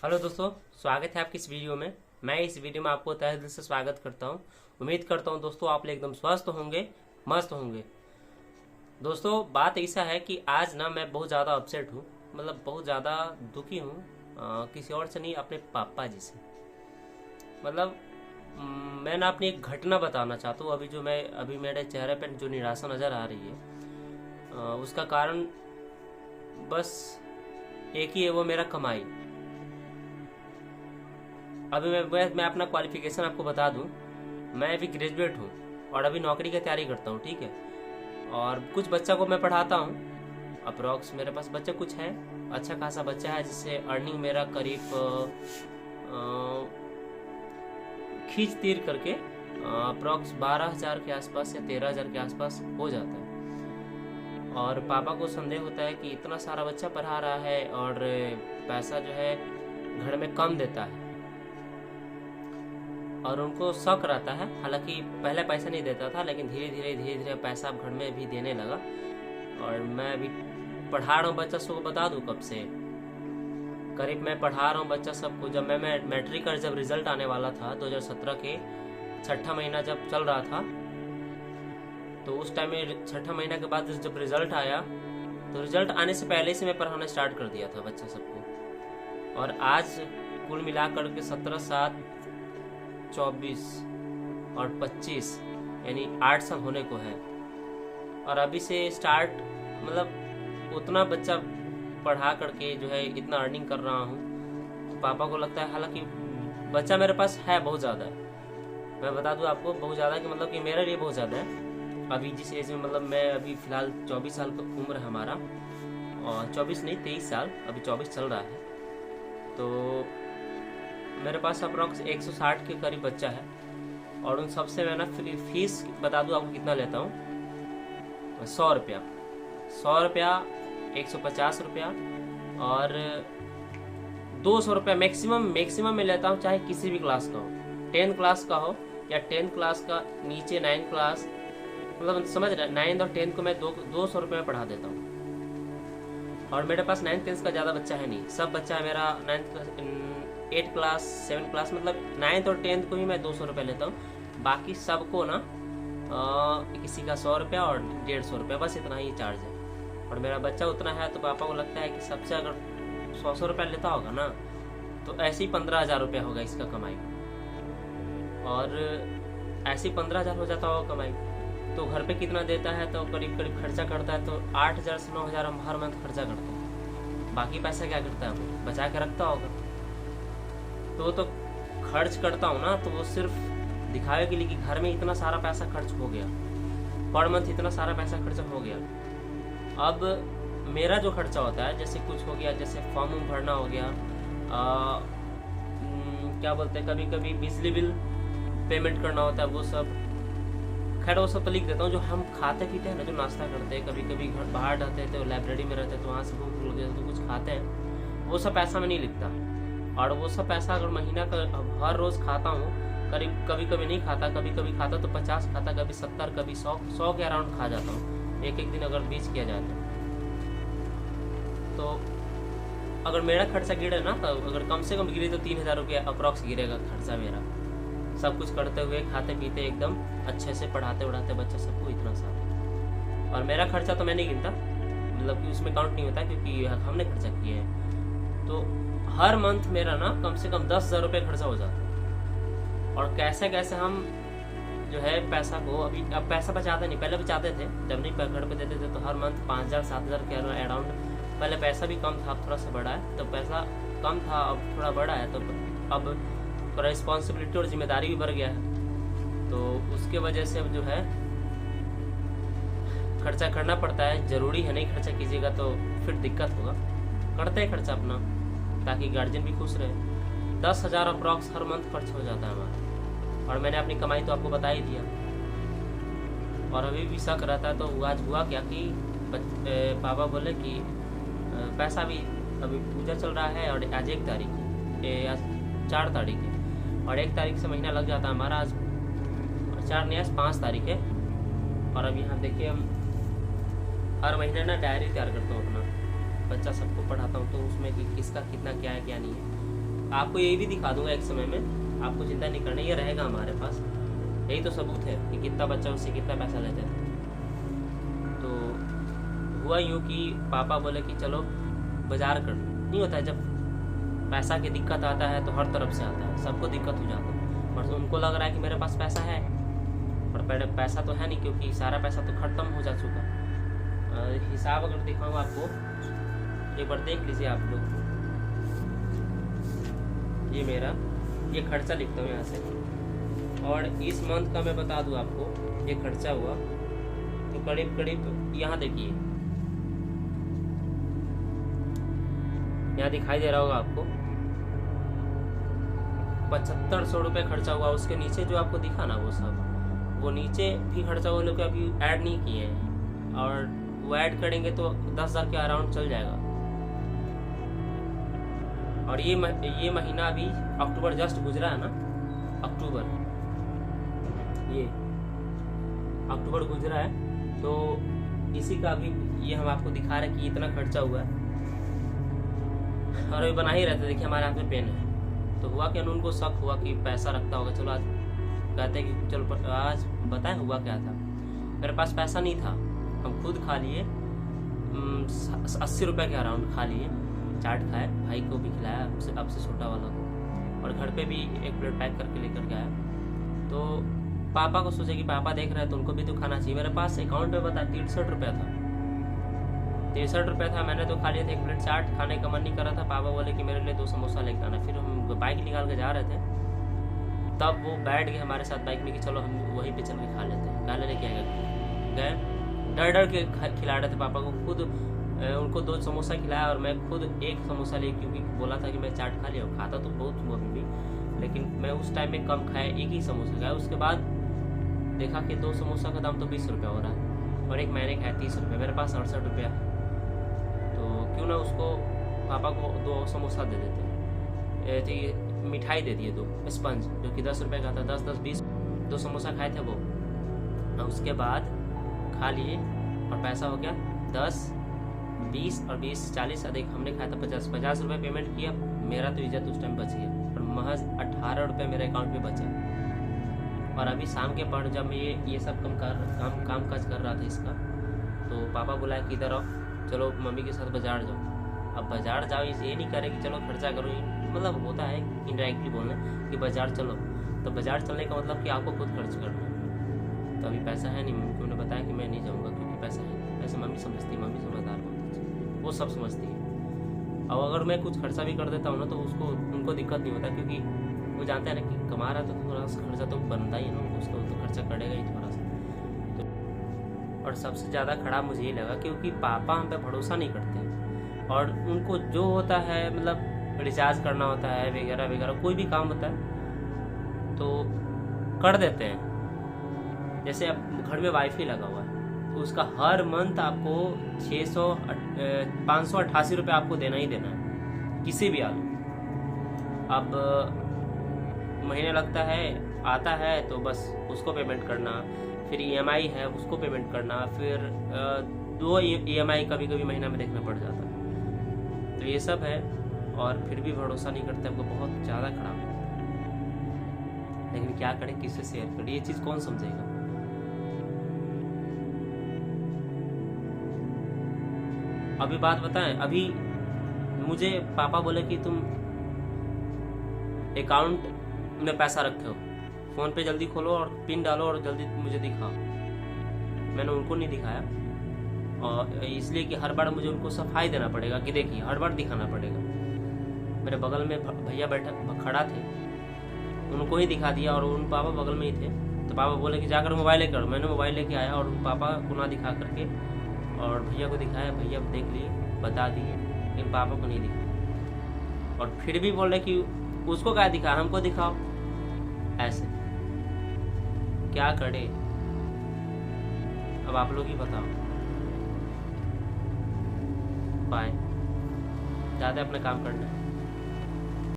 Hello दोस्तों, स्वागत है आपकी इस वीडियो में। मैं इस वीडियो में आपको तहे दिल से स्वागत करता हूं। उम्मीद करता हूं दोस्तों आप लोग एकदम स्वस्थ होंगे, मस्त होंगे। दोस्तों बात ऐसा है कि आज ना मैं बहुत ज़्यादा अपसेट हूं, मतलब बहुत ज़्यादा दुखी हूं। किसी और से नहीं, अपने पापा जी से। मतलब मैं ना अपनी एक घटना बताना चाहता हूँ। अभी मेरे चेहरे पर जो निराशा नज़र आ रही है, उसका कारण बस एक ही है, वो मेरा कमाई। अभी मैं अपना क्वालिफिकेशन आपको बता दूं। मैं अभी ग्रेजुएट हूं और अभी नौकरी की तैयारी करता हूं, ठीक है। और कुछ बच्चा को मैं पढ़ाता हूं। अप्रोक्स मेरे पास बच्चा कुछ है, अच्छा खासा बच्चा है, जिससे अर्निंग मेरा करीब खींच तीर करके अप्रोक्स 12,000 के आसपास या 13,000 के आसपास हो जाता है। और पापा को संदेह होता है कि इतना सारा बच्चा पढ़ा रहा है और पैसा जो है घर में कम देता है, और उनको शक रहता है। हालांकि पहले पैसा नहीं देता था, लेकिन धीरे धीरे पैसा अब घर में भी देने लगा। और मैं अभी पढ़ा रहा हूँ बच्चा सबको, बता दूँ कब से। करीब मैं पढ़ा रहा हूँ बच्चा सबको। जब मैं मैट्रिक का जब रिजल्ट आने वाला था 2017 के छठा महीना जब चल रहा था, तो उस टाइम में छठा महीना के बाद जब रिजल्ट आया, तो रिजल्ट आने से पहले से मैं पढ़ाना स्टार्ट कर दिया था बच्चा सबको। और आज कुल मिलाकर के 17, 7, 24 और 25 यानी 8 साल होने को है। और अभी से स्टार्ट, मतलब उतना बच्चा पढ़ा करके जो है इतना अर्निंग कर रहा हूँ। तो पापा को लगता है, हालांकि बच्चा मेरे पास है बहुत ज़्यादा है, मैं बता दूँ आपको, बहुत ज़्यादा कि मतलब कि मेरे लिए बहुत ज़्यादा है। अभी जिस एज में, मतलब मैं अभी फ़िलहाल 24 साल का उम्र है हमारा, और 24 नहीं 23 साल, अभी 24 चल रहा है। तो मेरे पास अप्रॉक्स 160 के करीब बच्चा है। और उन सबसे मैं ना फीस बता दूँ आपको कितना लेता हूँ। 100 रुपया, 100 रुपया, 150 रुपया और 200 रुपया मैक्सिमम में लेता हूँ, चाहे किसी भी क्लास का हो। 10 क्लास का हो या 10 क्लास का नीचे 9 क्लास, मतलब समझ रहे, 9 और 10 को मैं 200 रुपये में पढ़ा देता हूँ। और मेरे पास 9th 10th का ज़्यादा बच्चा है नहीं, सब बच्चा है मेरा 9th क्लास, 8 क्लास, 7 क्लास, मतलब 9th और 10th को ही मैं 200 रुपये लेता हूँ। बाकी सबको ना किसी का 100 रुपया और 150 रुपया, बस इतना ही चार्ज है। और मेरा बच्चा उतना है, तो पापा को लगता है कि सबसे अगर 100 रुपया लेता होगा ना, तो ऐसे ही 15,000 रुपया होगा इसका कमाई। और ऐसे ही 15,000 हो जाता होगा कमाई, तो घर पे कितना देता है, तो करीब खर्चा करता है, तो 8,000 से 9,000 हम हर मंथ खर्चा करते हैं। बाकी पैसा क्या करता है, बचा के रखता होगा। तो खर्च करता हूँ ना, तो वो सिर्फ दिखावे के लिए कि घर में इतना सारा पैसा खर्च हो गया, पर मंथ इतना सारा पैसा खर्च हो गया। अब मेरा जो खर्चा होता है, जैसे कुछ हो गया, जैसे फॉर्म भरना हो गया, क्या बोलते हैं, कभी कभी बिजली बिल पेमेंट करना होता है, वो सब खैर वो सब तो लिख देता हूँ। जो हम खाते पीते हैं ना, जो नाश्ता करते हैं, कभी कभी घर बाहर रहते हैं तो लाइब्रेरी में रहते हैं, तो वहाँ से भूख लग जाए तो कुछ खाते हैं, वो सब पैसा मैं नहीं लिखता। और वो सब पैसा अगर महीना का हर रोज़ खाता हूँ, कभी कभी नहीं खाता, कभी कभी खाता तो 50 खाता, कभी 70, कभी 100 के अराउंड खा जाता हूँ एक दिन अगर बीच किया जाए तो। अगर मेरा खर्चा गिरे ना, तो अगर कम से कम गिरे तो 3,000 रुपया अप्रॉक्स गिरेगा खर्चा मेरा, सब कुछ करते हुए, खाते पीते एकदम अच्छे से, पढ़ाते उड़ाते बच्चा सबको इतना सारा। और मेरा खर्चा तो मैं नहीं गिनता, मतलब कि उसमें काउंट नहीं होता, क्योंकि हमने खर्चा किया है। तो हर मंथ मेरा ना कम से कम 10,000 रुपये खर्चा हो जाता है। और कैसे कैसे हम जो है पैसा को, अब पैसा बचाते नहीं, पहले बचाते थे, जब नहीं घर पे देते थे तो हर मंथ 5,000 7,000 के अराउंड। पहले पैसा भी कम था, अब थोड़ा सा बढ़ा है, तो पैसा कम था अब थोड़ा बढ़ा है, तो अब थोड़ा रिस्पॉन्सिबिलिटी और जिम्मेदारी भी बढ़ गया है, तो उसके वजह से अब जो है खर्चा करना पड़ता है। ज़रूरी है, नहीं खर्चा कीजिएगा तो फिर दिक्कत होगा। करते हैं खर्चा अपना, ताकि गार्जियन भी खुश रहे। 10,000 अप्रॉक्स हर मंथ खर्च हो जाता है हमारा। और मैंने अपनी कमाई तो आपको बता ही दिया। और अभी भी शक रहता है, तो आज हुआ क्या कि पापा बोले कि पैसा भी, अभी पूजा चल रहा है और आज 1 तारीख है, आज 4 तारीख है, और 1 तारीख से महीना लग जाता है हमारा। आज 4 नहीं, आज 5 तारीख है। और अब यहाँ देखिए, हम हर महीने ना डायरी तैयार करता हूँ अपना, बच्चा सबको पढ़ाता हूँ, तो उसमें कि किसका कितना क्या है क्या नहीं है। आपको यही भी दिखा दूंगा एक समय में, आपको चिंता नहीं करना, ये रहेगा हमारे पास। यही तो सबूत है कि कितना बच्चा उससे कितना पैसा लेते थे। तो हुआ यूँ कि पापा बोले कि चलो बाजार कर। नहीं होता है, जब पैसा की दिक्कत आता है तो हर तरफ से आता है, सबको दिक्कत हो जाता है। और उनको लग रहा है कि मेरे पास पैसा है, पर पहले पैसा तो है नहीं, क्योंकि सारा पैसा तो ख़त्म हो जा चुका। हिसाब अगर दिखाऊँ आपको, एक बार देख लीजिए आप लोग। ये मेरा ये खर्चा लिखता हूँ यहाँ से, और इस मंथ का मैं बता दूँ आपको, ये खर्चा हुआ तो करीब करीब, यहाँ देखिए, यहाँ दिखाई दे रहा होगा आपको, 7500 रुपये खर्चा हुआ। उसके नीचे जो आपको दिखा ना वो सब, वो नीचे भी खर्चा वो लोग अभी ऐड नहीं किए हैं, और वो ऐड करेंगे तो 10,000 के अराउंड चल जाएगा। और ये महीना अभी अक्टूबर जस्ट गुजरा है ना, अक्टूबर, ये अक्टूबर गुजरा है, तो इसी का भी ये हम आपको दिखा रहे हैं कि इतना खर्चा हुआ है। और अभी बना ही रहते, देखिए हमारे हाथ में पेन है। तो हुआ कि उनको शक हुआ कि पैसा रखता होगा, चलो आज कहते हैं कि चलो आज बताएं हुआ क्या था। मेरे पास पैसा नहीं था, हम खुद खा लिए, 80 रुपये के अराउंड खा लिए, चाट खाए, भाई को भी खिलाया, आपसे छोटा वाला को, और घर पे भी एक प्लेट पैक करके लेकर गया। तो पापा को सोचे कि पापा देख रहे हैं तो उनको भी तो खाना चाहिए। मेरे पास अकाउंट में बता 63 रुपया था, 63 रुपया था। मैंने तो खा लिया था एक प्लेट चाट, खाने का मन नहीं कर रहा था। पापा बोले कि मेरे लिए 2 समोसा लेकर आना। फिर हम बाइक निकाल के जा रहे थे, तब वो बैठ गए हमारे साथ बाइक में कि चलो हम वहीं पे चल के खा लेते हैं। गाले लेके गए, डर डर के खिला रहे थे पापा को। खुद उनको 2 समोसा खिलाया और मैं खुद 1 समोसा ले, क्योंकि बोला था कि मैं चाट खा लिया। खाता तो बहुत हुआ अभी भी, लेकिन मैं उस टाइम में कम खाया, 1 ही समोसा खाया। उसके बाद देखा कि 2 समोसा का दाम तो 20 रुपया हो रहा है, और एक मैंने खाया 30 रुपये। मेरे पास 68 रुपया है, तो क्यों ना उसको पापा को 2 समोसा दे देते। तो मिठाई दे दिए 2 स्पंज, जो कि 10 रुपये का था, 10, 20 2 समोसा खाए थे वो। उसके बाद खा लिए और पैसा हो गया 10, 20 और 20, 40, अधिक हमने खाया था 50 रुपये पेमेंट किया। मेरा तो इज्जत उस टाइम बच गया, और महज 18 रुपये मेरे अकाउंट में बचा। और अभी शाम के पढ़ जब मैं ये सब काम काज कर रहा था इसका, तो पापा बुलाया कि इधर आओ, चलो मम्मी के साथ बाजार जाओ। अब बाजार जाओ ये नहीं करे कि चलो खर्चा करो, मतलब होता है इनडायरेक्टली बोलना कि बाजार चलो, तो बाजार चलने का मतलब कि आपको खुद खर्च करना है। तो अभी पैसा है नहीं, मम्मी को उन्होंने बताया कि मैं नहीं जाऊँगा क्योंकि पैसा है। ऐसे मम्मी समझती है, मम्मी समझदार बहुत अच्छी, वो सब समझती है। और अगर मैं कुछ खर्चा भी कर देता हूँ ना तो उनको दिक्कत नहीं होता, क्योंकि वो जानते हैं ना कि कमा रहा तो थोड़ा सा खर्चा तो बनता ही है ना, उसको तो खर्चा करेगा ही थोड़ा सा। तो और सबसे ज़्यादा खराब मुझे ये लगा क्योंकि पापा हम पे भरोसा नहीं करते हैं, और उनको जो होता है मतलब रिचार्ज करना होता है वगैरह वगैरह, कोई भी काम होता है तो कर देते हैं। जैसे अब घर में वाईफाई लगा हुआ है तो उसका हर मंथ आपको 588 रुपये आपको देना ही देना है, किसी भी आलू। अब महीने लगता है, आता है तो बस उसको पेमेंट करना, फिर EMI है उसको पेमेंट करना, फिर 2 EMI कभी कभी महीना में देखना पड़ जाता है। तो ये सब है, और फिर भी भरोसा नहीं करते, आपको बहुत ज़्यादा खराब है। लेकिन क्या करें, किससे शेयर करें, ये चीज़ कौन समझेगा। अभी बात बताएं, अभी मुझे पापा बोले कि तुम अकाउंट में पैसा रखे हो, फ़ोन पे जल्दी खोलो और पिन डालो और जल्दी मुझे दिखाओ। मैंने उनको नहीं दिखाया, और इसलिए कि हर बार मुझे उनको सफाई देना पड़ेगा कि देखिए, हर बार दिखाना पड़ेगा। मेरे बगल में भैया खड़ा थे, उनको ही दिखा दिया, और उन पापा बगल में ही थे। तो पापा बोले कि जाकर मोबाइल लेकर, मैंने मोबाइल लेके आया और पापा को ना दिखा करके और भैया को दिखाया, भैया देख लिए, बता दिए, लेकिन पापा को नहीं दिखा। और फिर भी बोल रहे कि उसको क्या दिखा, हमको दिखाओ। ऐसे क्या करे, अब आप लोग ही बताओ। बाय, ज़्यादा अपना काम करना है।